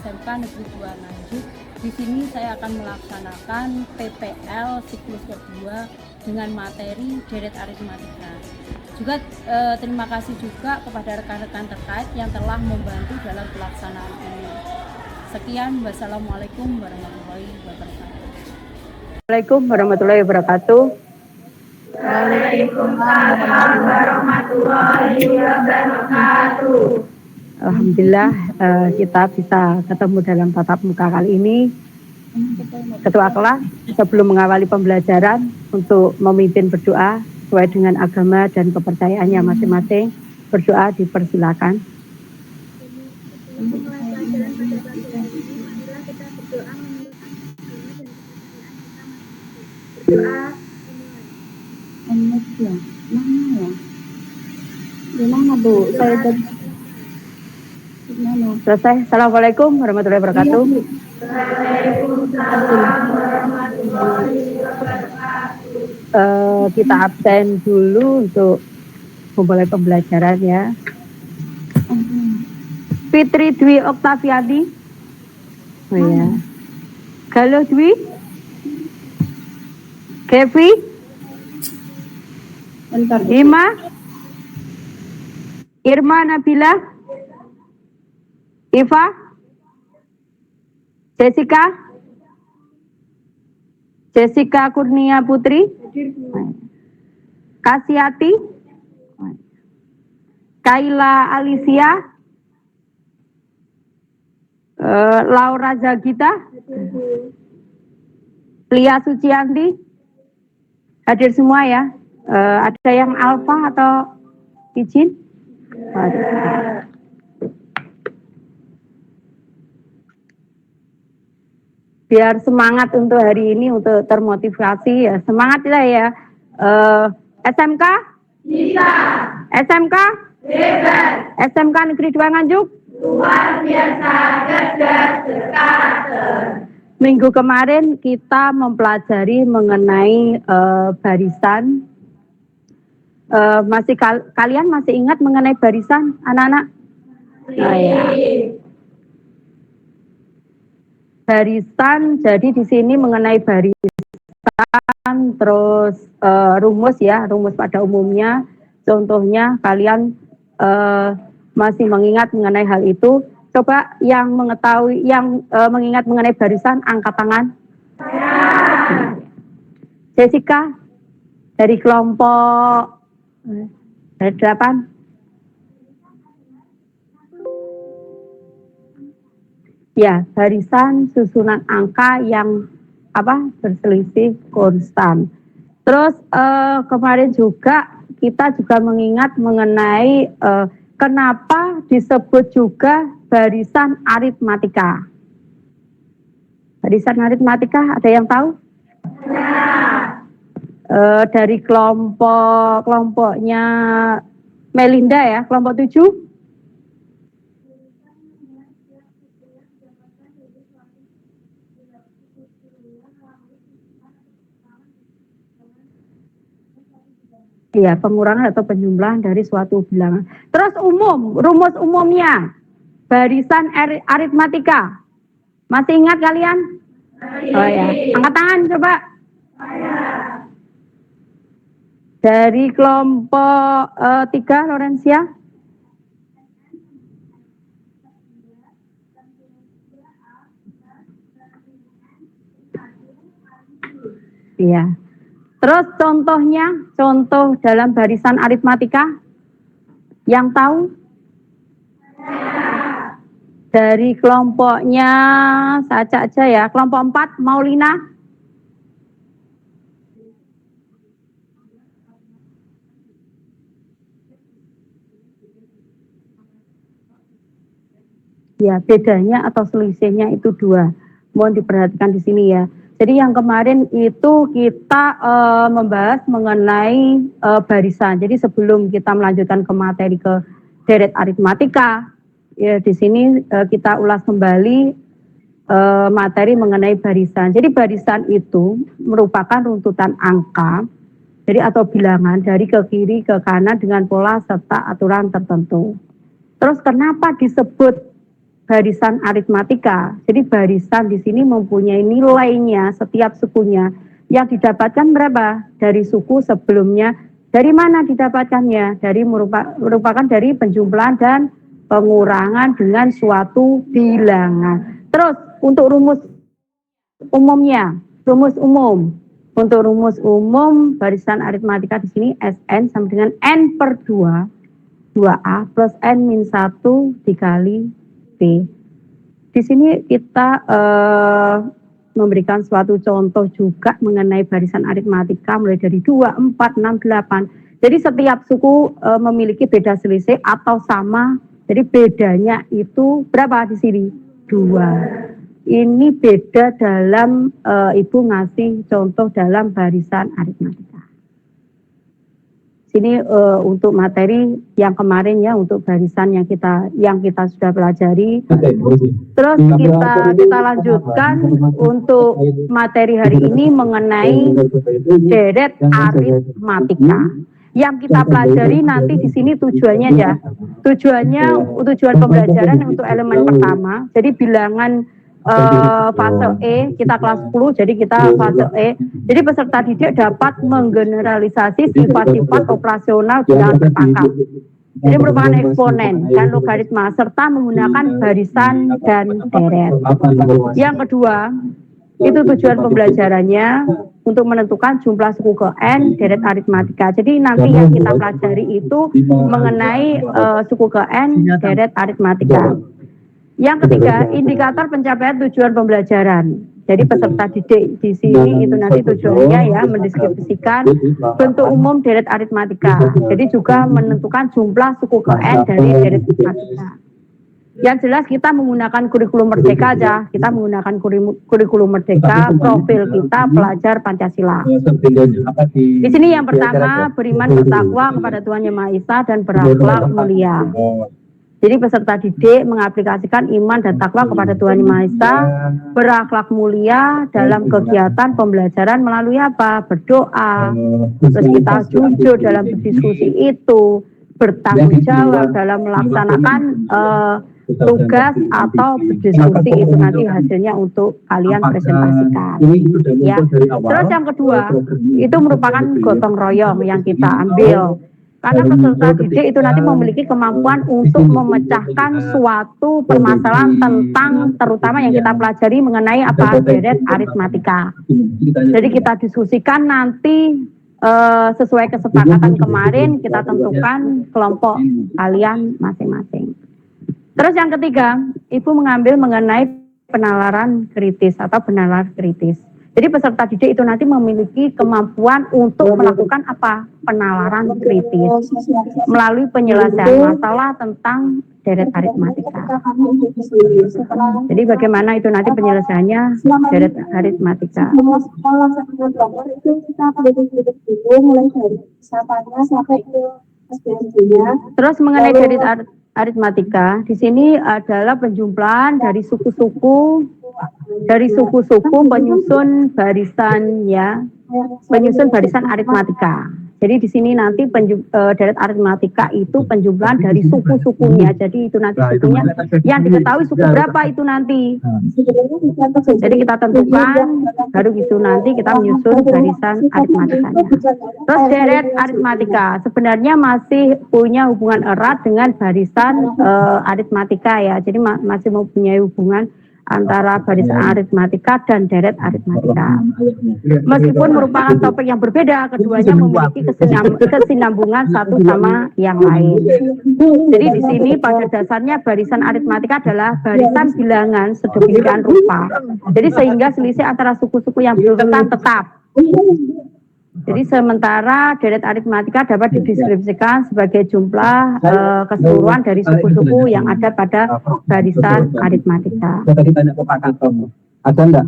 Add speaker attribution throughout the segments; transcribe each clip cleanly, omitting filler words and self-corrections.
Speaker 1: SMK Negeri 2 Nganjuk. Di sini saya akan melaksanakan PPL siklus kedua dengan materi deret aritmatika. Juga terima kasih juga kepada rekan-rekan terkait yang telah membantu dalam pelaksanaan ini. Sekian, wassalamualaikum warahmatullahi wabarakatuh.
Speaker 2: Waalaikumsalam warahmatullahi wabarakatuh.
Speaker 3: Waalaikumsalam warahmatullahi wabarakatuh.
Speaker 2: Alhamdulillah kita bisa ketemu dalam tatap muka kali ini. Ketua kelas sebelum mengawali pembelajaran untuk memimpin berdoa sesuai dengan agama dan kepercayaannya masing-masing. Berdoa dipersilakan.
Speaker 4: Gimana Bu? Saya
Speaker 2: Selesai. Assalamualaikum warahmatullahi wabarakatuh.
Speaker 3: Waalaikumsalam warahmatullahi wabarakatuh.
Speaker 2: Kita absen dulu untuk memulai pembelajaran ya. Fitri Dwi Oktaviani. Oh ya. Galuh Dwi. Kevi. Ima. Irma Nabila. Iva. Jessica Kurnia Putri. Kasiati. Kaila Alicia. Laura Zagita. Lia Sucianti. Hadir semua ya. Ada yang alfa atau izin? Biar semangat untuk hari ini, untuk termotivasi ya. Semangat lah ya. SMK?
Speaker 3: Bisa.
Speaker 2: SMK?
Speaker 3: Bebas.
Speaker 2: SMK Negeri 2 Nganjuk?
Speaker 3: Luar biasa cerdas sekali.
Speaker 2: Minggu kemarin kita mempelajari mengenai barisan. Kalian masih ingat mengenai barisan, anak-anak? Oh, ya. Barisan, jadi di sini mengenai barisan, terus rumus ya, rumus pada umumnya. Contohnya kalian masih mengingat mengenai hal itu. Coba yang mengetahui, yang mengingat mengenai barisan, angkat tangan. Jessica, dari kelompok dari 8. Ya, barisan susunan angka yang berselisih konstan. Terus kemarin juga kita juga mengingat mengenai kenapa disebut juga barisan aritmatika. Barisan aritmatika ada yang tahu? Dari kelompoknya Melinda ya, kelompok 7. Iya, pengurangan atau penjumlahan dari suatu bilangan. Terus rumus umumnya barisan aritmatika. Masih ingat kalian? Oh ya, angkat tangan coba. Dari kelompok 3, Lorencia. Iya. Terus contoh dalam barisan aritmatika yang tahu? Dari kelompoknya saja ya, kelompok 4, Maulina. Ya, bedanya atau selisihnya itu 2. Mohon diperhatikan di sini ya. Jadi yang kemarin itu kita membahas mengenai barisan. Jadi sebelum kita melanjutkan ke materi ke deret aritmatika, ya di sini kita ulas kembali materi mengenai barisan. Jadi barisan itu merupakan runtutan angka, jadi atau bilangan dari ke kiri ke kanan dengan pola serta aturan tertentu. Terus kenapa disebut barisan aritmatika. Jadi barisan di sini mempunyai nilainya setiap sukunya yang didapatkan berapa? Dari suku sebelumnya. Dari mana didapatkannya? Dari merupakan dari penjumlahan dan pengurangan dengan suatu bilangan. Terus untuk rumus umumnya, rumus umum. Untuk rumus umum barisan aritmatika di sini Sn sama dengan N per 2, 2A plus N min 1 dikali B. Di sini kita memberikan suatu contoh juga mengenai barisan aritmatika mulai dari 2, 4, 6, 8. Jadi setiap suku memiliki beda selisih atau sama. Jadi bedanya itu berapa di sini? 2. Ini beda dalam Ibu ngasih contoh dalam barisan aritmatika. Sini untuk materi yang kemarin ya, untuk barisan yang kita sudah pelajari. Terus kita lanjutkan untuk materi hari ini mengenai deret aritmatika. Yang kita pelajari nanti di sini tujuannya ya. Tujuan pembelajaran untuk elemen pertama. Jadi bilangan fase E, kita kelas 10, jadi kita fase E. Jadi peserta didik dapat menggeneralisasi sifat-sifat operasional bilangan tertangkap. Jadi merupakan eksponen dan logaritma serta menggunakan barisan dan deret. Yang kedua, itu tujuan pembelajarannya untuk menentukan jumlah suku ke N deret aritmatika. Jadi nanti yang kita pelajari itu mengenai suku ke N deret aritmatika. Yang ketiga, indikator pencapaian tujuan pembelajaran. Jadi peserta didik di sini itu nanti tujuannya ya mendeskripsikan bentuk umum deret aritmatika. Jadi juga menentukan jumlah suku ke N dari deret aritmatika. Yang jelas kita menggunakan kurikulum merdeka aja. Kita menggunakan kurikulum merdeka, profil kita pelajar Pancasila. Di sini yang pertama, beriman bertakwa kepada Tuhan Yang Maha Esa dan berakhlak mulia. Jadi peserta didik mengaplikasikan iman dan takwa kepada Tuhan Yang Maha Esa, berakhlak mulia dalam kegiatan pembelajaran melalui apa? Berdoa. Terus kita jujur dalam berdiskusi itu, bertanggung jawab dalam melaksanakan tugas atau berdiskusi itu nanti hasilnya untuk kalian presentasikan. Ya. Terus yang kedua, itu merupakan gotong royong yang kita ambil. Karena peserta didik itu nanti memiliki kemampuan untuk memecahkan suatu permasalahan tentang terutama yang kita pelajari mengenai apa deret aritmatika. Jadi kita diskusikan nanti sesuai kesepakatan kemarin kita tentukan kelompok kalian masing-masing. Terus yang ketiga, Ibu mengambil mengenai penalaran kritis atau penalaran kritis. Jadi peserta didik itu nanti memiliki kemampuan untuk melakukan apa? Penalaran kritis melalui penyelesaian masalah tentang deret aritmatika. Jadi bagaimana itu nanti penyelesaiannya deret aritmatika. Terus mengenai deret aritmatika, di sini adalah penjumlahan dari suku-suku penyusun barisan ya, penyusun barisan aritmatika. Jadi di sini nanti deret aritmatika itu penjumlahan dari suku-sukunya. Jadi itu nanti sukunya yang diketahui suku berapa itu nanti. Jadi kita tentukan, baru itu nanti kita menyusun barisan aritmatikanya. Terus deret aritmatika sebenarnya masih punya hubungan erat dengan barisan aritmatika ya. Jadi masih mempunyai hubungan antara barisan aritmatika dan deret aritmatika. Meskipun merupakan topik yang berbeda, keduanya memiliki kesinambungan satu sama yang lain. Jadi di sini pada dasarnya barisan aritmatika adalah barisan bilangan sedemikian rupa. Jadi sehingga selisih antara suku-suku yang berurutan tetap. Jadi sementara deret aritmatika dapat dideskripsikan sebagai jumlah keseluruhan dari suku-suku yang ada pada barisan aritmatika.
Speaker 5: Saya tadi tanya ke Pak Katom, ada enggak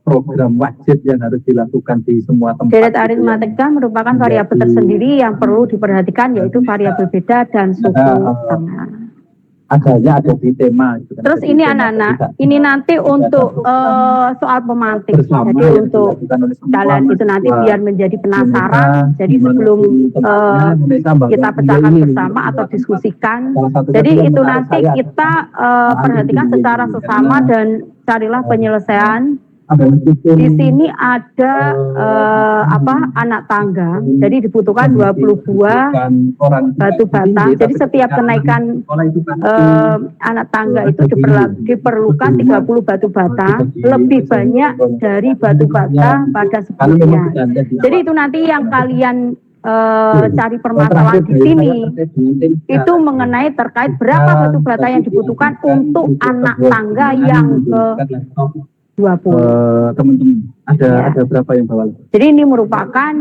Speaker 5: program wajib yang harus dilakukan di semua tempat?
Speaker 2: Deret aritmatika merupakan variabel tersendiri yang perlu diperhatikan, yaitu variabel beda dan suku tengah.
Speaker 5: ada di tema gitu kan.
Speaker 2: Terus
Speaker 5: Jadi
Speaker 2: ini
Speaker 5: tema
Speaker 2: anak-anak,
Speaker 5: tadi
Speaker 2: ini nanti untuk soal pemantik.
Speaker 5: bersama
Speaker 2: Jadi
Speaker 5: yang
Speaker 2: untuk
Speaker 5: dilakukan oleh semua
Speaker 2: kalian itu nanti
Speaker 5: mahasiswa
Speaker 2: biar menjadi penasaran.
Speaker 5: Indonesia,
Speaker 2: Jadi
Speaker 5: dimanapun
Speaker 2: sebelum
Speaker 5: tempatnya, mereka bahwa
Speaker 2: kita
Speaker 5: dia
Speaker 2: pecahkan
Speaker 5: ini
Speaker 2: bersama atau diskusikan.
Speaker 5: salah satunya
Speaker 2: Jadi
Speaker 5: juga
Speaker 2: itu
Speaker 5: menarik
Speaker 2: nanti
Speaker 5: saya
Speaker 2: kita
Speaker 5: soal
Speaker 2: perhatikan
Speaker 5: ini,
Speaker 2: secara sesama
Speaker 5: karena,
Speaker 2: dan carilah penyelesaian.
Speaker 5: ada meskipun
Speaker 2: Di sini ada anak tangga. Jadi dibutuhkan 20 buah
Speaker 5: orang
Speaker 2: batu bata. Jadi setiap kenaikan anak tangga itu diperlukan 30 batu bata, lebih banyak dari batu bata pada sebelumnya. Jadi itu nanti yang kalian cari permasalahan di sini itu mengenai terkait berapa batu bata yang dibutuhkan untuk anak tangga yang ke 20.
Speaker 5: Teman-teman ada berapa yang bawa?
Speaker 2: Jadi ini merupakan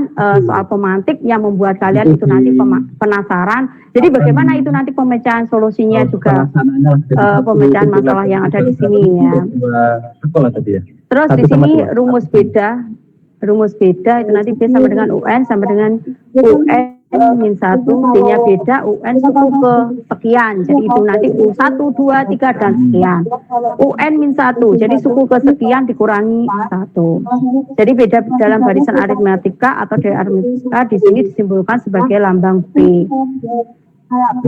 Speaker 2: soal pemantik yang membuat kalian itu nanti penasaran. Jadi bagaimana itu nanti pemecahan solusinya juga pemecahan masalah yang ada di sini ya. Terus di sini rumus beda itu nanti B sama dengan UN sama dengan UN min 1, B-nya beda, UN suku ke sekian. Jadi itu nanti U1, 2, 3 dan sekian. UN min 1, jadi suku ke sekian dikurangi 1. Jadi beda dalam barisan aritmatika atau dari aritmatika di sini disimbolkan sebagai lambang B.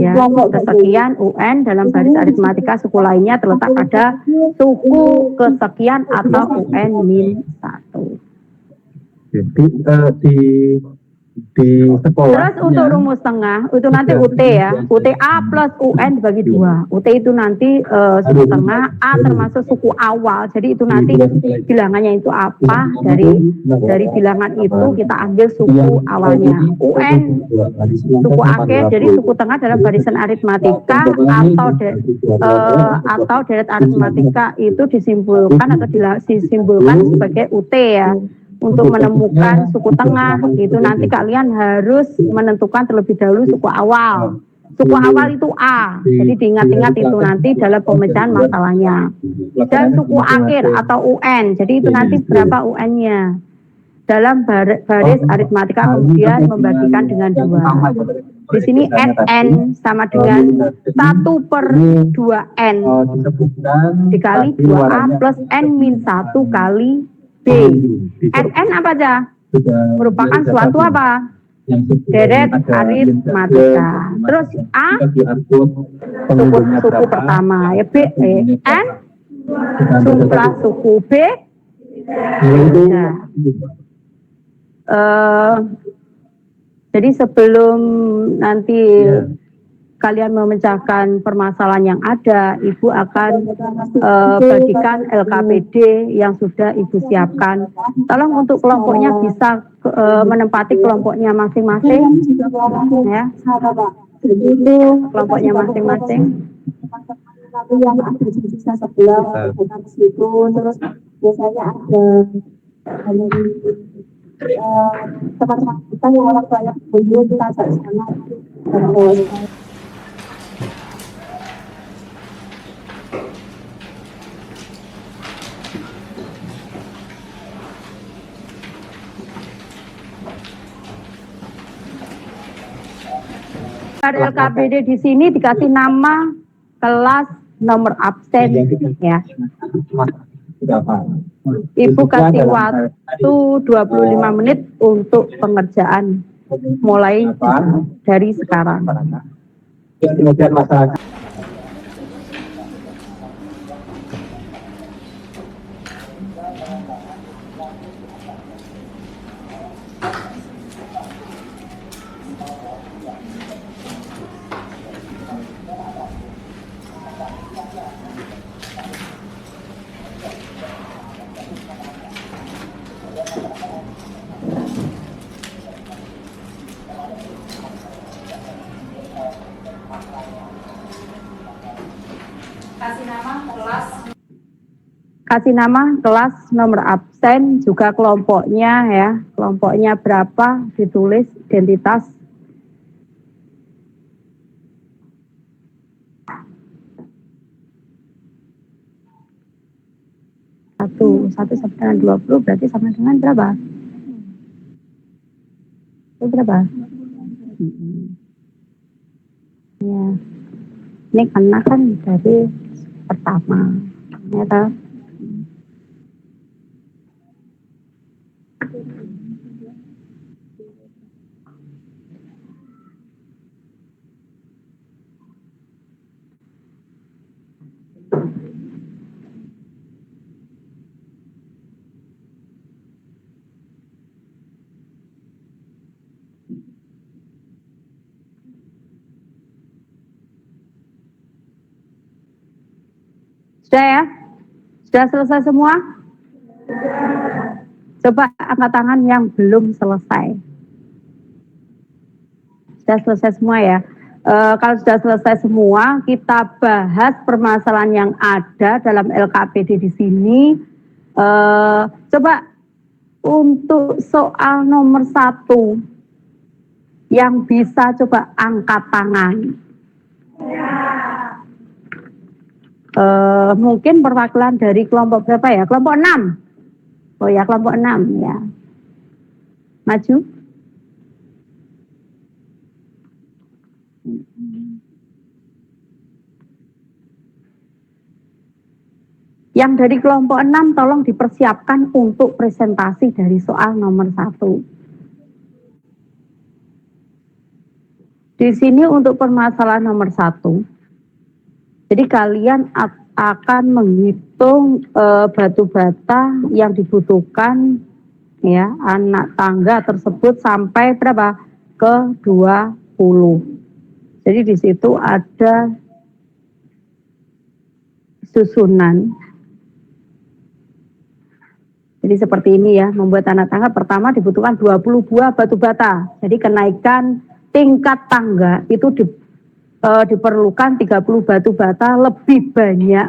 Speaker 2: Ya, kesekian UN dalam baris aritmatika suku lainnya terletak pada suku kesekian atau UN min 1.
Speaker 5: Di sekolah.
Speaker 2: Terus untuk rumus tengah itu nanti UT ya, UTA plus UN dibagi 2. UT itu nanti suku tengah, A termasuk suku awal. Jadi itu nanti bilangannya itu apa, dari bilangan itu kita ambil suku awalnya. UN suku akhir, jadi suku tengah dalam barisan aritmatika atau deret aritmatika itu disimpulkan atau disimbolkan sebagai UT ya. Untuk menemukan suku tengah itu nanti kalian harus menentukan terlebih dahulu suku awal. Suku awal itu A, jadi diingat-ingat itu nanti dalam pemecahan masalahnya. Dan suku akhir atau UN, jadi itu nanti berapa UN-nya. Dalam baris aritmatika kemudian membagikan dengan 2. Di sini SN sama dengan 1/2N dikali 2A plus N min 1 kali B. SN apa aja? Merupakan suatu apa? Deret aritmatika. Terus A suku pertama ya, B N jumlah suku B. Jadi sebelum nanti kalian memecahkan permasalahan yang ada, Ibu akan bagikan LKPD yang sudah Ibu siapkan. Tolong untuk kelompoknya bisa menempati kelompoknya masing-masing, ya. Kelompoknya masing-masing.
Speaker 4: Yang ada di sisa sebelah, terus biasanya ada teman-teman kita yang orang banyak dulu kita ajak sana.
Speaker 2: LKPD di sini dikasih nama, kelas, nomor absen ya. Ibu kasih waktu 25 menit untuk pengerjaan mulai dari sekarang.
Speaker 5: Kemudian masyarakat
Speaker 2: kasih nama, kelas, nomor absen, juga kelompoknya ya, kelompoknya berapa, ditulis identitas. Satu sama dengan 20 berarti sama dengan berapa? Itu berapa? Ya. Ini karena kan dari pertama, ya toh. Sudah ya? Sudah selesai semua? Coba angkat tangan yang belum selesai. Sudah selesai semua ya? Kalau sudah selesai semua, kita bahas permasalahan yang ada dalam LKPD di sini. Coba untuk soal nomor 1 yang bisa coba angkat tangan. Mungkin perwakilan dari kelompok berapa ya? Kelompok 6. Oh ya, kelompok 6 ya. Maju. Yang dari kelompok 6 tolong dipersiapkan untuk presentasi dari soal nomor 1. Di sini untuk permasalahan nomor 1. Jadi kalian akan menghitung batu bata yang dibutuhkan ya anak tangga tersebut sampai berapa? Ke 20. Jadi di situ ada susunan. Jadi seperti ini ya, membuat anak tangga pertama dibutuhkan 20 buah batu bata. Jadi kenaikan tingkat tangga itu diperlukan 30 batu bata lebih banyak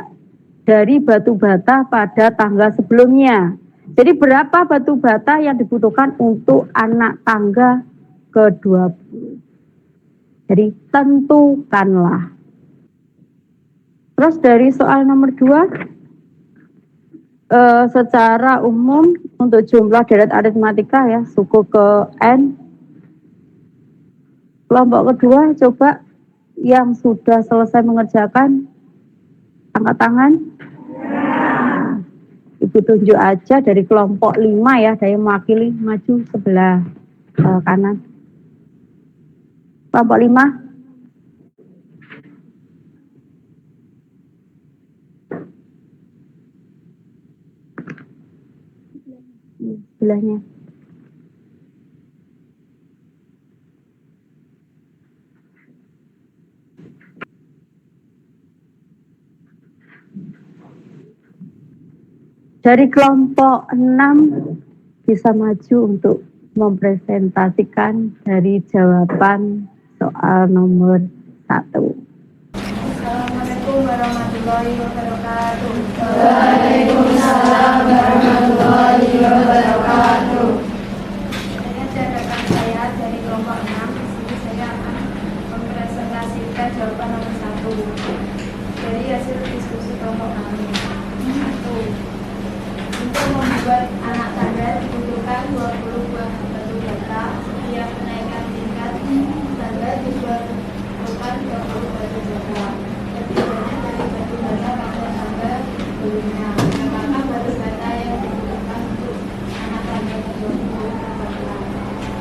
Speaker 2: dari batu bata pada tangga sebelumnya. Jadi berapa batu bata yang dibutuhkan untuk anak tangga ke-20? Jadi tentukanlah. Terus dari soal nomor 2, secara umum untuk jumlah deret aritmatika ya suku ke N. Kelompok kedua coba yang sudah selesai mengerjakan angkat tangan. Ibu tunjuk aja dari kelompok 5 ya, dari mewakili maju sebelah kanan. Kelompok 5. Sebelahnya. Dari kelompok 6 bisa maju untuk mempresentasikan dari jawaban soal nomor 1.
Speaker 3: Assalamualaikum warahmatullahi wabarakatuh.
Speaker 1: Waalaikumsalam warahmatullahi wabarakatuh.
Speaker 3: Catatan saya dari kelompok 6. Di sini saya akan mempresentasikan jawaban nomor 1 dari hasil diskusi kelompok kami. 1. Untuk membuat anak tangga dibutuhkan 20 buah batu bata. Setiap kenaikan tingkat tangga dibutuhkan 20 batu bata. Lebih banyak dari batu bata pada tangga sebelumnya. Apakah batu bata yang dibutuhkan untuk anak tangga ke-20 berapa?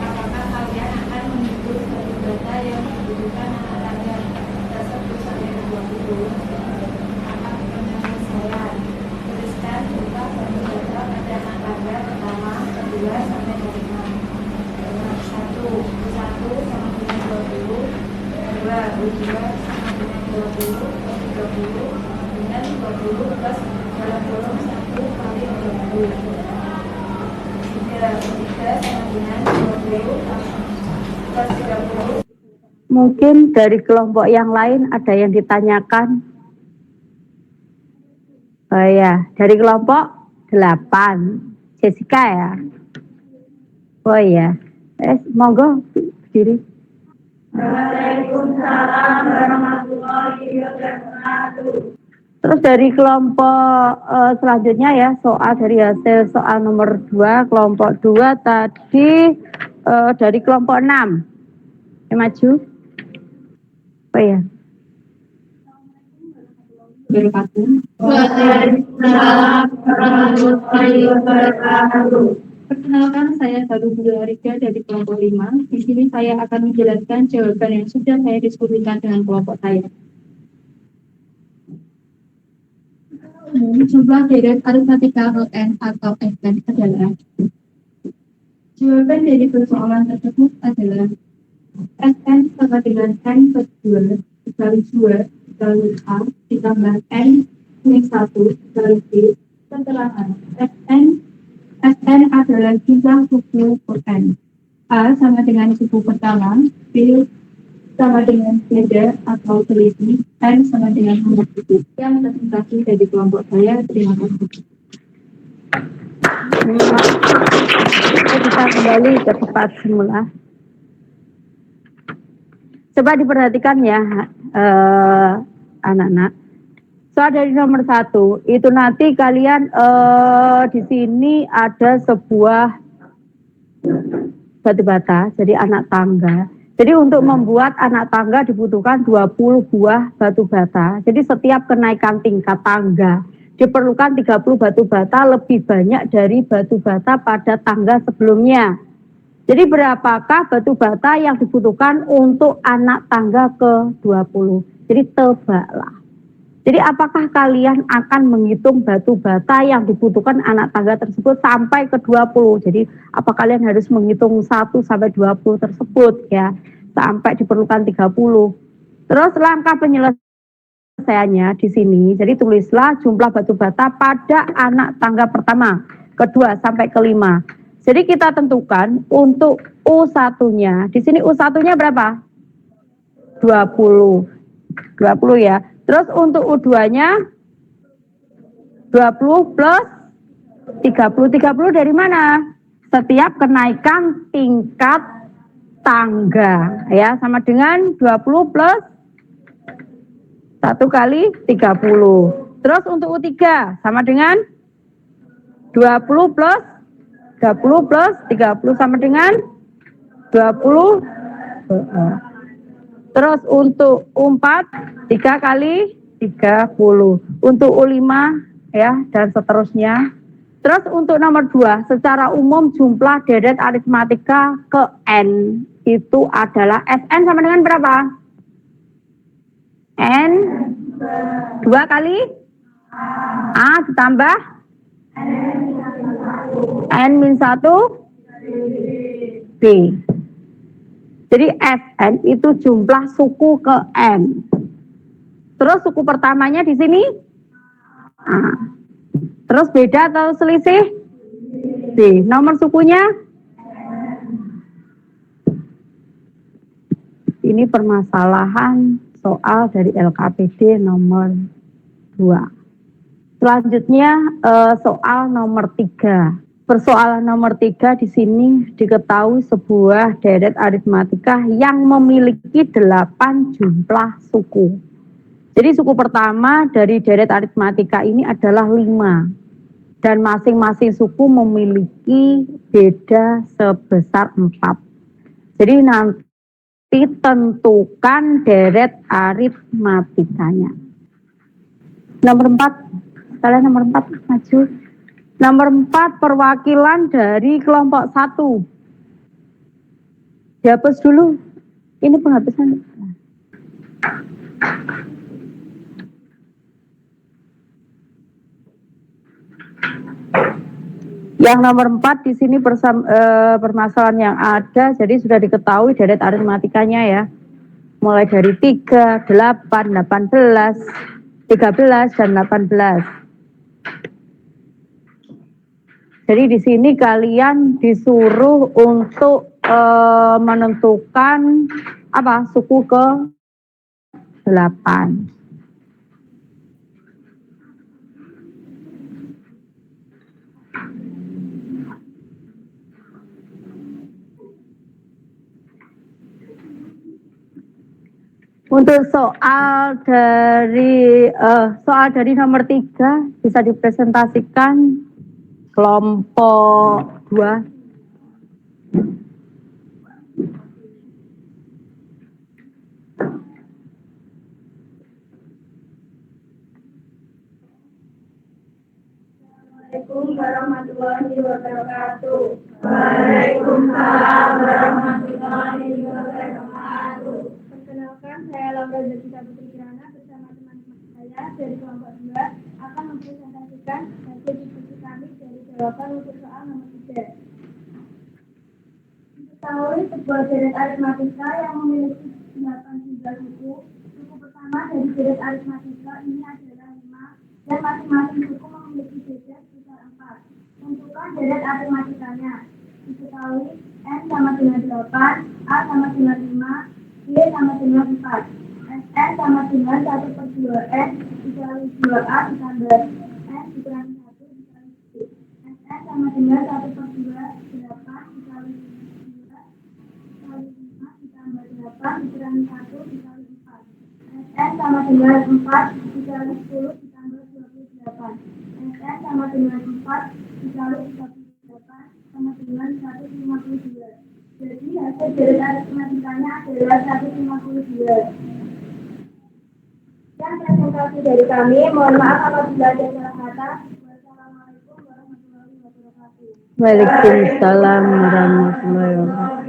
Speaker 3: Apakah kalian akan menghitung batu bata yang dibutuhkan anak tangga tersebut sampai ke-20? Apa pertanyaan saya? Tuliskan jumlah batu bata pada anak tangga pertama, kedua, sampai ke 5. 1 sama dengan 20, 2 sama dengan 20, 30 sama dengan 20 plus dalam kolom 1 kali 20. 3 sama dengan 20 plus 30.
Speaker 2: Mungkin dari kelompok yang lain ada yang ditanyakan. Oh ya, dari kelompok 8, Jessica ya. Oh ya, monggo berdiri.
Speaker 3: Waalaikumsalam warahmatullahi wabarakatuh.
Speaker 2: Terus dari kelompok selanjutnya ya, soal dari hasil soal nomor 2, kelompok 2 tadi dari kelompok 6. Maju. Oh ya.
Speaker 4: wabarakatuh.
Speaker 3: Waalaikumsalam warahmatullahi wabarakatuh.
Speaker 4: Perkenalkan, saya Baru Guru Arika dari kelompok 5. Di sini saya akan menjelaskan jawaban yang sudah saya diskusikan dengan kelompok saya. Jumlah deret aritmatika LN atau FN adalah, jawaban dari persoalan tersebut adalah FN sama dengan N per 2 dikali 2 dikali A ditambah N min 1 dikali B. Keterangan FN adalah jumlah suku per N. A sama dengan suku pertama, B sama dengan beda atau selisih, N sama dengan nomor suku. Yang presentasi dari kelompok saya, terima kasih.
Speaker 2: Kita bisa kembali ke tempat semula. Coba diperhatikan ya, anak-anak. Soal dari nomor 1 itu nanti kalian di sini ada sebuah batu bata, jadi anak tangga. Jadi untuk membuat anak tangga dibutuhkan 20 buah batu bata. Jadi setiap kenaikan tingkat tangga diperlukan 30 batu bata lebih banyak dari batu bata pada tangga sebelumnya. Jadi berapakah batu bata yang dibutuhkan untuk anak tangga ke-20? Jadi tebaklah. Jadi apakah kalian akan menghitung batu bata yang dibutuhkan anak tangga tersebut sampai ke 20? Jadi apa kalian harus menghitung 1 sampai 20 tersebut ya, sampai diperlukan 30. Terus langkah penyelesaiannya di sini, jadi tulislah jumlah batu bata pada anak tangga pertama, kedua sampai kelima. Jadi kita tentukan untuk U1-nya. Di sini U1-nya berapa? 20. 20 ya. Terus untuk U2-nya 20 plus 30. 30 dari mana? Setiap kenaikan tingkat tangga ya, sama dengan 20 plus 1 kali 30. Terus untuk U3 sama dengan 20 plus 30 plus 30 sama dengan 20. Terus untuk U4 3 kali 30. Untuk U5 ya, dan seterusnya. Terus untuk nomor 2, secara umum jumlah deret aritmatika ke N itu adalah Sn sama dengan berapa? N 2 kali A ditambah N min 1 B. Jadi Sn itu jumlah suku ke N. Terus suku pertamanya di sini A. Terus beda atau selisih? B. Nomor sukunya? Ini permasalahan soal dari LKPD nomor 2. Selanjutnya soal nomor 3. Persoalan nomor 3 di sini diketahui sebuah deret aritmatika yang memiliki 8 jumlah suku. Jadi suku pertama dari deret aritmatika ini adalah 5. Dan masing-masing suku memiliki beda sebesar 4. Jadi nanti tentukan deret aritmatikanya. Nomor 4, kalian nomor 4 maju. Nomor 4, perwakilan dari kelompok 1. Dihapus dulu. Ini penghapusan. Yang nomor 4 di sini permasalahan yang ada, jadi sudah diketahui deret aritmatikanya ya. Mulai dari 3, 8, 18, 13 dan 18. Jadi di sini kalian disuruh untuk menentukan apa? Suku ke 8. Untuk soal dari nomor 3 bisa dipresentasikan kelompok 2.
Speaker 3: warahmatullahi wabarakatuh. Waalaikumsalam warahmatullahi wabarakatuh. Perkenalkan, saya Laura Jessica Putri Kirana bersama teman-teman saya dari kelompok 2 akan mempresentasikan hasil diskusi kami dari jawaban untuk soal nomor 3. Diketahui sebuah deret aritmatika yang memiliki 8 jumlah suku. Suku pertama dari deret aritmatika ini adalah 5 dan masing-masing suku memiliki beda sebesar 4. Tentukan deret aritmatikanya. Diketahui N sama dengan 8, A sama dengan 5, Y sama dengan 4. Sn sama dengan 1/2N dikali 2A ditambah N dikurangi 1 dikali Y. Sn sama dengan 1/2 dikali 5 ditambah 8 dikurangi 1 dikali 4. Sn sama dengan 4 dikali 10 ditambah 28. Sn sama dengan 4 dikali 38 sama dengan 152. Jadi hasil dari aritmatikanya adalah 152. Dan presentasi dari kami, mohon maaf apabila ada salah kata. Wassalamualaikum warahmatullahi wabarakatuh.
Speaker 2: Waalaikumsalam warahmatullahi wabarakatuh.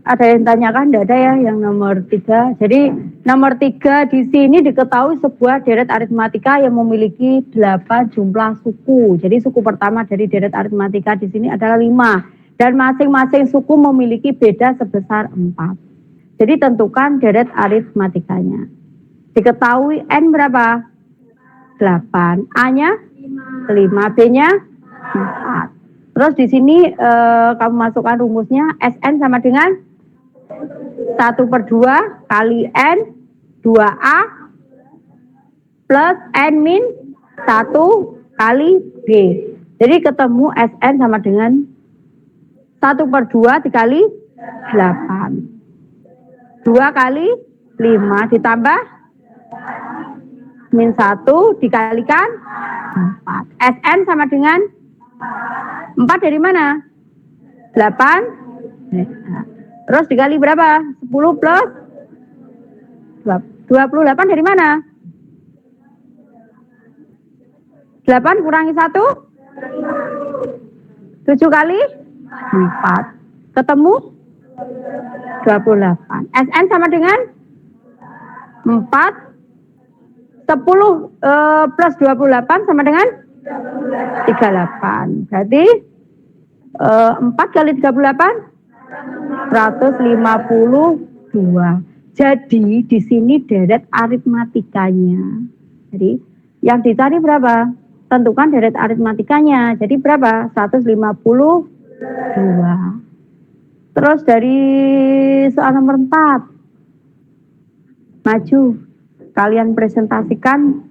Speaker 2: Ada yang tanyakan? Tidak ada ya yang nomor 3. Jadi nomor 3 di sini diketahui sebuah deret aritmatika yang memiliki 8 jumlah suku. Jadi suku pertama dari deret aritmatika di sini adalah 5 dan masing-masing suku memiliki beda sebesar 4. Jadi tentukan deret aritmatikanya. Diketahui N berapa? 8. A-nya 5, B-nya 4. Terus di sini kamu masukkan rumusnya. Sn sama dengan 1/2 kali N 2A plus N min 1 kali B. Jadi ketemu Sn sama dengan 1/2 dikali 8. 2 kali 5 ditambah min 1 dikalikan 4. Sn sama dengan 4 dari mana? 8. Terus dikali berapa? 10 plus 28 dari mana? 8 kurangi 1? 7 kali 4. Ketemu 28. Sn sama dengan 4. 10 plus 28 sama dengan 38. Berarti 4 kali 38 152. Jadi di sini deret aritmatikanya. Jadi yang dicari berapa? Tentukan deret aritmatikanya. Jadi berapa? 152. Terus dari soal nomor 4. Maju. Kalian presentasikan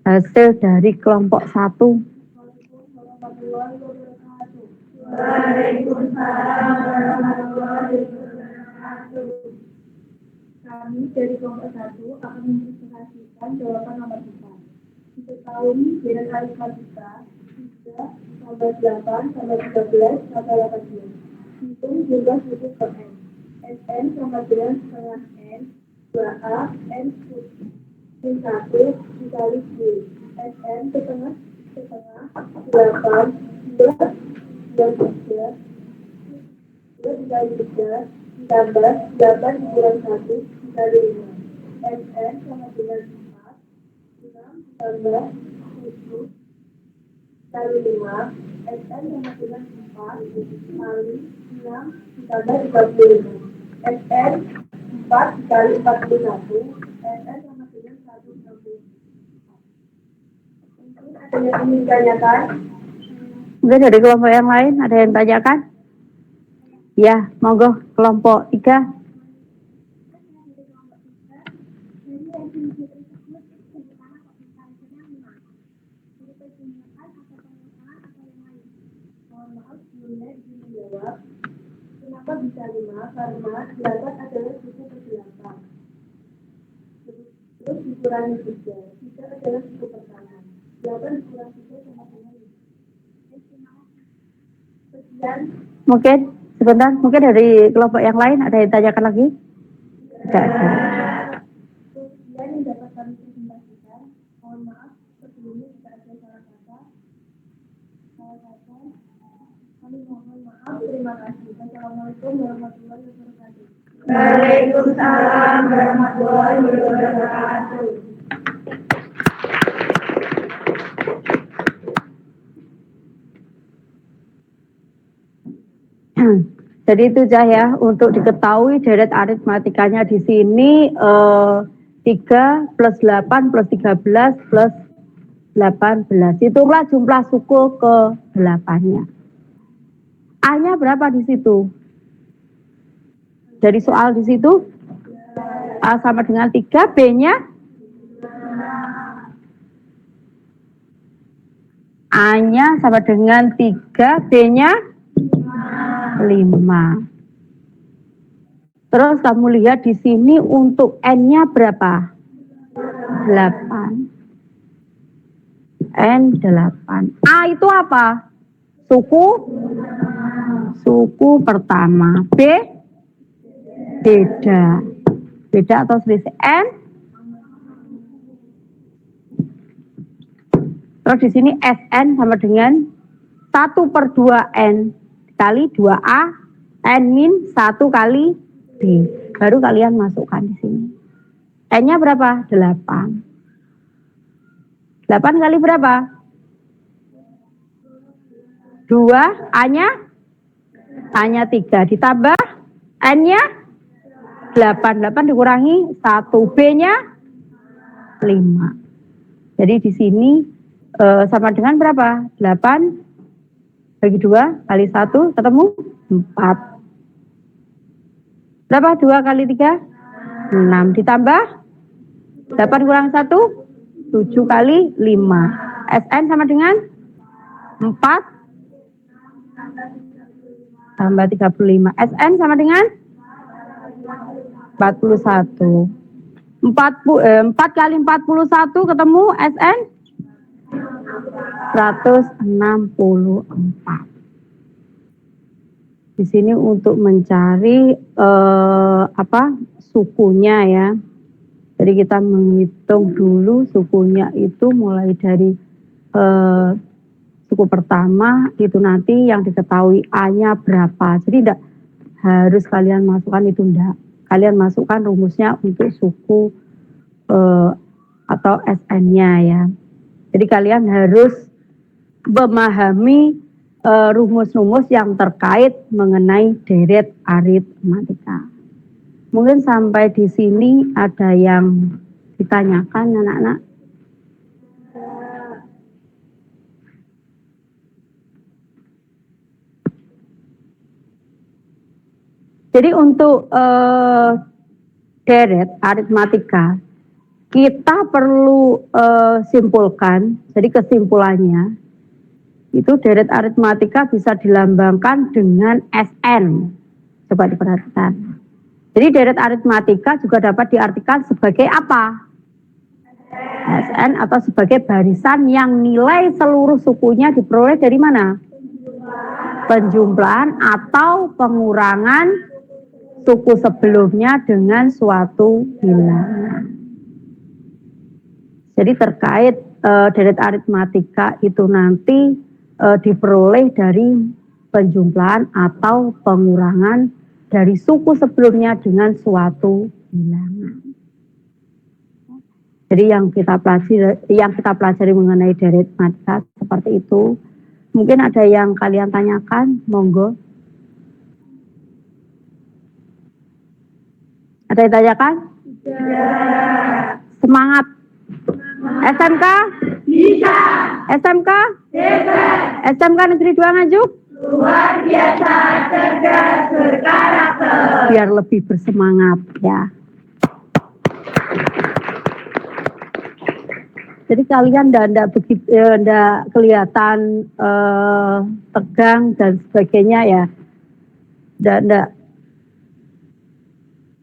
Speaker 2: hasil dari kelompok 1.
Speaker 3: Waalaikumsalam warahmatullahi wabarakatuh. Kami dari kelompok 1 akan mempresentasikan jawaban nomor 4. Diketahui deret aritmatika 3 tambah 8 tambah 13 tambah 18. Hitung jumlah suku per N. Sn sama dengan setengah N 2A N min 1 dikali Y. Sn setengah 8 2 dikali 3 ditambah 8 dikurangi 1 dikali 5. Sn sama dengan 4. 6 ditambah 7 kali 5. Sn sama dengan 4 kali 6 ditambah 35. Sn 4 dikali 41. Sn sama dengan 164. Mungkin ada yang ingin ditanyakan?
Speaker 2: Mungkin dari kelompok yang lain ada yang tanyakan? Ya, monggo kelompok 3.
Speaker 3: Kenapa bisa 5? Karena 8 adalah suku ke-8. Terus dikurangi 3. 3 adalah suku pertama. 8 dikurangi 3 sama dengan 5. Sekian.
Speaker 2: Mungkin sebentar, mungkin dari kelompok yang lain ada yang tanyakan lagi? Tidak ada.
Speaker 3: Kemudian yang dapat kami presentasikan, mohon maaf sebelumnya jika ada salah kata. Kami mohon maaf. Terima kasih. Assalamualaikum warahmatullahi wabarakatuh.
Speaker 2: Waalaikumsalam warahmatullahi wabarakatuh. Jadi itu ya untuk diketahui deret aritmatikanya di sini 3 plus 8 plus 13 plus 18. Itulah jumlah suku ke 8-nya. A-nya berapa di situ? Dari soal di situ A sama dengan 3, B-nya A-nya sama dengan 3, B-nya 5. Terus kamu lihat di sini untuk N-nya berapa? 8. N8. A itu apa? Suku pertama. B beda. Beda atau selisih. N. Terus di sini Sn sama dengan 1/2N kali 2A N min 1 kali B. Baru kalian masukkan di sini. N-nya berapa? 8. 8 kali berapa? 2, A-nya? A-nya 3, ditambah N-nya 8. 8 dikurangi 1, B-nya 5. Jadi di sini sama dengan berapa? 8 bagi 2 kali 1 ketemu 4. Berapa? 2 kali 3? 6. Ditambah 8 kurang 1? 7 kali 5. Sn sama dengan 4 tambah 35. Sn sama dengan 41. 4 kali 41 ketemu Sn 164. Di sini untuk mencari sukunya ya. Jadi kita menghitung dulu sukunya itu mulai dari suku pertama itu nanti yang diketahui A-nya berapa. Jadi tidak harus kalian masukkan itu, enggak. Kalian masukkan rumusnya untuk suku atau SN-nya ya. Jadi kalian harus memahami rumus-rumus yang terkait mengenai deret aritmatika. Mungkin sampai di sini ada yang ditanyakan anak-anak. Jadi untuk deret aritmatika kita perlu simpulkan. Jadi kesimpulannya itu deret aritmatika bisa dilambangkan dengan SN. Coba diperhatikan. Jadi deret aritmatika juga dapat diartikan sebagai apa? SN atau sebagai barisan yang nilai seluruh sukunya diperoleh dari mana? Penjumlahan atau pengurangan suku sebelumnya dengan suatu bilangan. Jadi terkait deret aritmatika itu nanti diperoleh dari penjumlahan atau pengurangan dari suku sebelumnya dengan suatu bilangan. Jadi yang kita pelajari mengenai deret aritmatika seperti itu. Mungkin ada yang kalian tanyakan, monggo. Ada yang tanyakan? Semangat. SMK? Bisa. SMK? Bisa. SMK Negeri 2 Nganjuk? Luar biasa, cerdas, berkarakter. Biar lebih bersemangat ya. Jadi kalian tidak kelihatan tegang dan sebagainya ya. Tidak.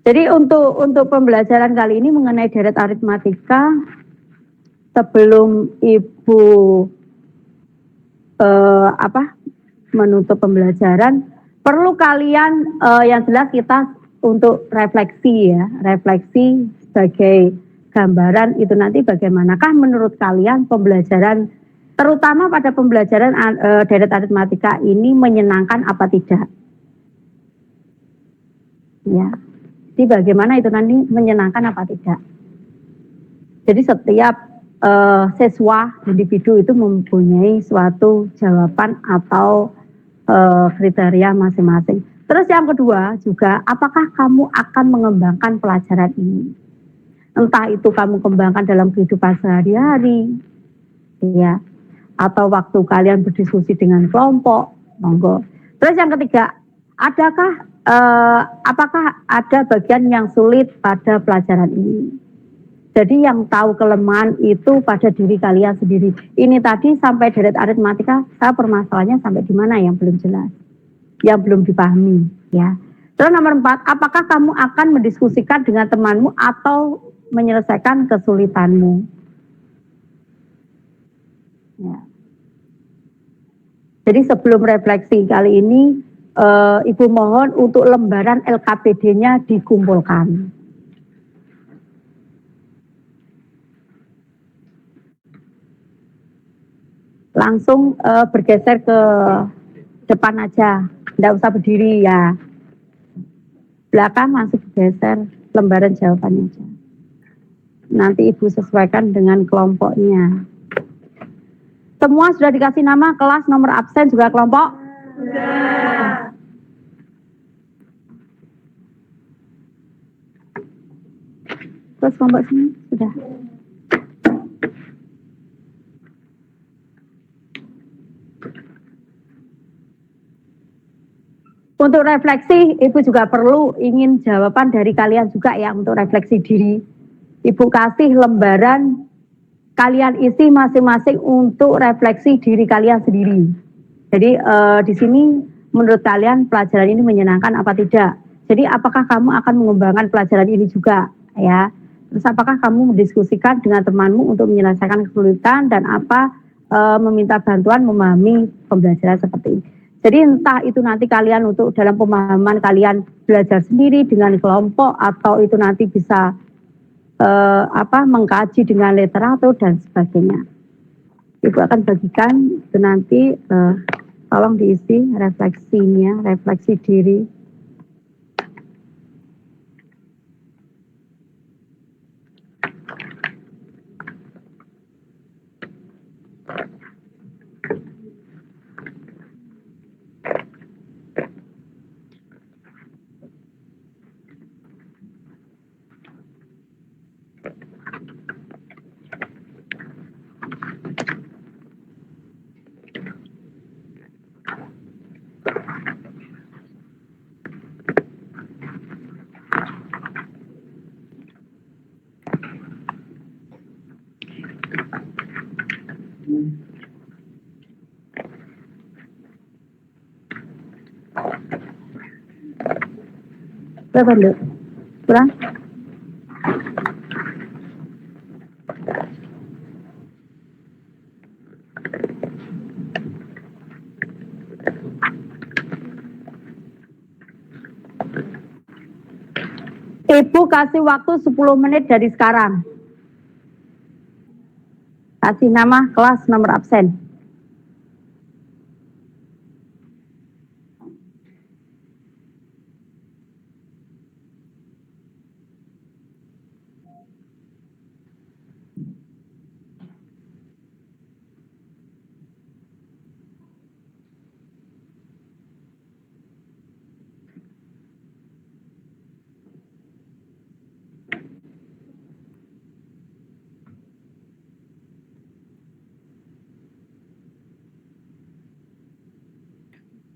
Speaker 2: Jadi untuk pembelajaran kali ini mengenai deret aritmatika, sebelum Ibu menutup pembelajaran, perlu kalian yang jelas kita untuk refleksi ya, refleksi sebagai gambaran itu nanti bagaimanakah menurut kalian pembelajaran terutama pada pembelajaran deret aritmatika ini menyenangkan apa tidak? Ya, jadi bagaimana itu nanti menyenangkan apa tidak? Jadi setiap siswa individu itu mempunyai suatu jawaban atau kriteria masing-masing. Terus yang kedua juga, apakah kamu akan mengembangkan pelajaran ini? Entah itu kamu kembangkan dalam kehidupan sehari-hari, ya, atau waktu kalian berdiskusi dengan kelompok, monggo. Terus yang ketiga, apakah ada bagian yang sulit pada pelajaran ini? Jadi yang tahu kelemahan itu pada diri kalian sendiri. Ini tadi sampai deret aritmatika, saya permasalahannya sampai di mana yang belum jelas, yang belum dipahami, ya. Terus nomor 4, apakah kamu akan mendiskusikan dengan temanmu atau menyelesaikan kesulitanmu? Ya. Jadi sebelum refleksi kali ini, Ibu mohon untuk lembaran LKPD-nya dikumpulkan. Langsung bergeser ke depan aja, tidak usah berdiri ya. Belakang langsung bergeser, lembaran jawabannya aja. Nanti Ibu sesuaikan dengan kelompoknya. Semua sudah dikasih nama, kelas, nomor absen juga kelompok? Sudah. Terus kelompok sini? Sudah. Untuk refleksi, Ibu juga perlu ingin jawaban dari kalian juga ya untuk refleksi diri. Ibu kasih lembaran, kalian isi masing-masing untuk refleksi diri kalian sendiri. Jadi di sini menurut kalian pelajaran ini menyenangkan apa tidak? Jadi apakah kamu akan mengembangkan pelajaran ini juga ya? Terus apakah kamu mendiskusikan dengan temanmu untuk menyelesaikan kesulitan dan apa meminta bantuan memahami pembelajaran seperti ini? Jadi entah itu nanti kalian untuk dalam pemahaman kalian belajar sendiri dengan kelompok atau itu nanti bisa mengkaji dengan literatur dan sebagainya. Ibu akan bagikan itu nanti tolong diisi refleksinya, refleksi diri. Berapa dulu? Kurang? Ibu kasih waktu 10 menit dari sekarang. Kasih nama, kelas, nomor absen.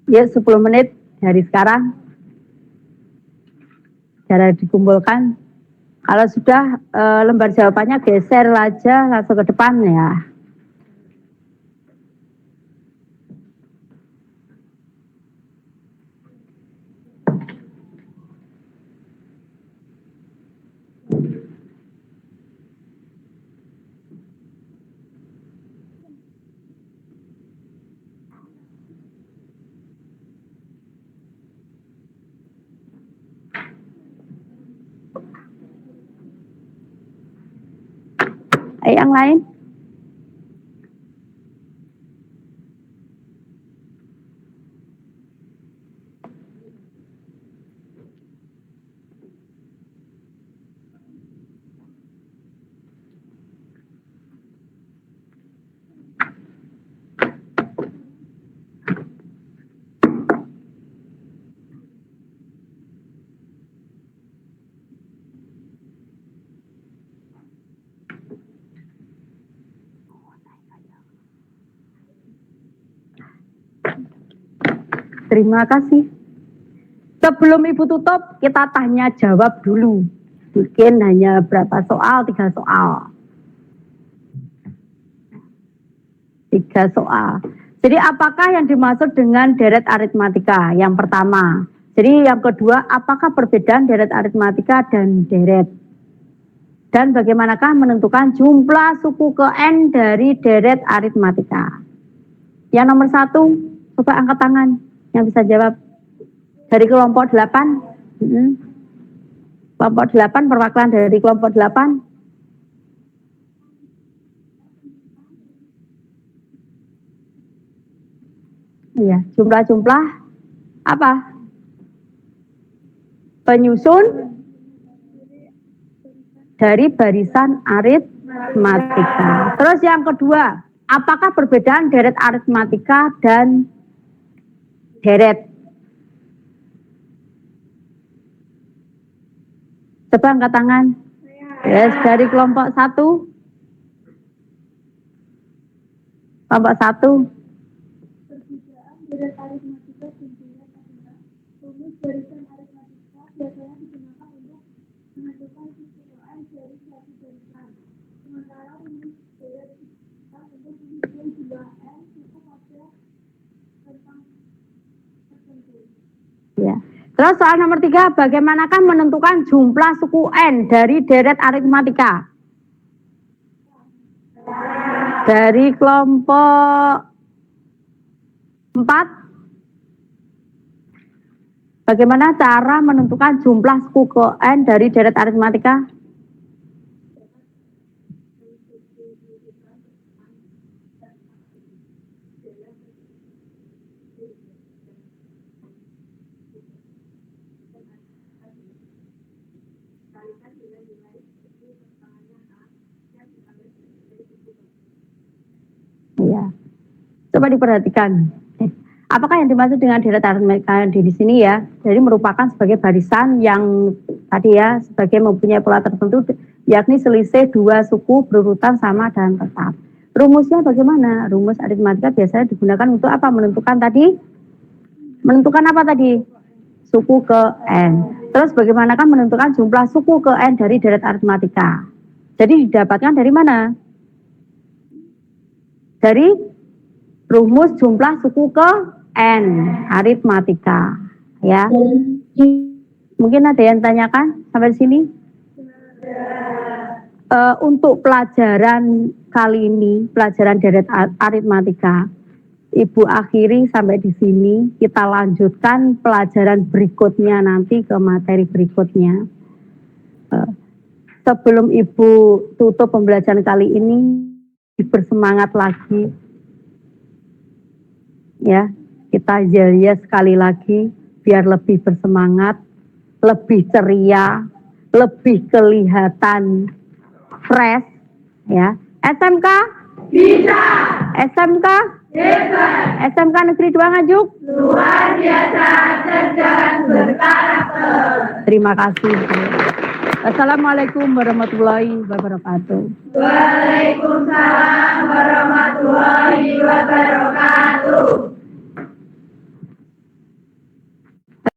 Speaker 2: Ya, 10 menit dari sekarang. Cara dikumpulkan. Kalau sudah lembar jawabannya geser aja langsung ke depan ya. Yang lain? Terima kasih. Sebelum Ibu tutup, kita tanya jawab dulu. Mungkin hanya berapa soal? 3 soal. 3 soal. Jadi apakah yang dimaksud dengan deret aritmatika? Yang pertama. Jadi yang kedua, apakah perbedaan deret aritmatika dan deret? Dan bagaimanakah menentukan jumlah suku ke N dari deret aritmatika? Yang nomor 1, coba angkat tangan yang bisa jawab. Dari kelompok 8. Kelompok 8, perwakilan dari kelompok 8. Iya, jumlah-jumlah apa? Penyusun dari barisan aritmatika. Terus yang kedua, apakah perbedaan deret aritmatika dan deret? Coba angkat tangan. Yes, dari kelompok 1. Kelompok 1.
Speaker 3: Perbedaan deret aritmatika dan deret adalah rumus barisan aritmatika biasanya digunakan untuk menentukan suku N dari suatu barisan. Sementara rumus deret digunakan untuk menghitung jumlah N suku pada barisan tertentu.
Speaker 2: Ya. Terus soal nomor 3, bagaimanakah menentukan jumlah suku N dari deret aritmatika? Dari kelompok 4. Bagaimana cara menentukan jumlah suku ke N dari deret aritmatika? Ya. Coba diperhatikan. Apakah yang dimaksud dengan deret aritmatika di sini ya? Jadi merupakan sebagai barisan yang tadi ya sebagai mempunyai pola tertentu, yakni selisih 2 suku berurutan sama dan tetap. Rumusnya bagaimana? Rumus aritmatika biasanya digunakan untuk apa? Menentukan tadi? Menentukan apa tadi? Suku ke N. Terus bagaimanakah menentukan jumlah suku ke N dari deret aritmatika? Jadi didapatkan dari mana? Dari rumus jumlah suku ke N aritmatika, ya. Mungkin ada yang tanyakan sampai sini? Untuk pelajaran kali ini, pelajaran deret aritmatika, Ibu akhiri sampai di sini. Kita lanjutkan pelajaran berikutnya nanti ke materi berikutnya. Sebelum Ibu tutup pembelajaran kali ini, bersemangat lagi. Ya, kita jaya sekali lagi biar lebih bersemangat, lebih ceria, lebih kelihatan fresh, ya. SMK bisa, SMK bisa, SMK Negeri 2 Nganjuk luar biasa, cerdas, berkarakter. Terima kasih. Assalamualaikum warahmatullahi wabarakatuh.
Speaker 3: Waalaikumsalam warahmatullahi wabarakatuh.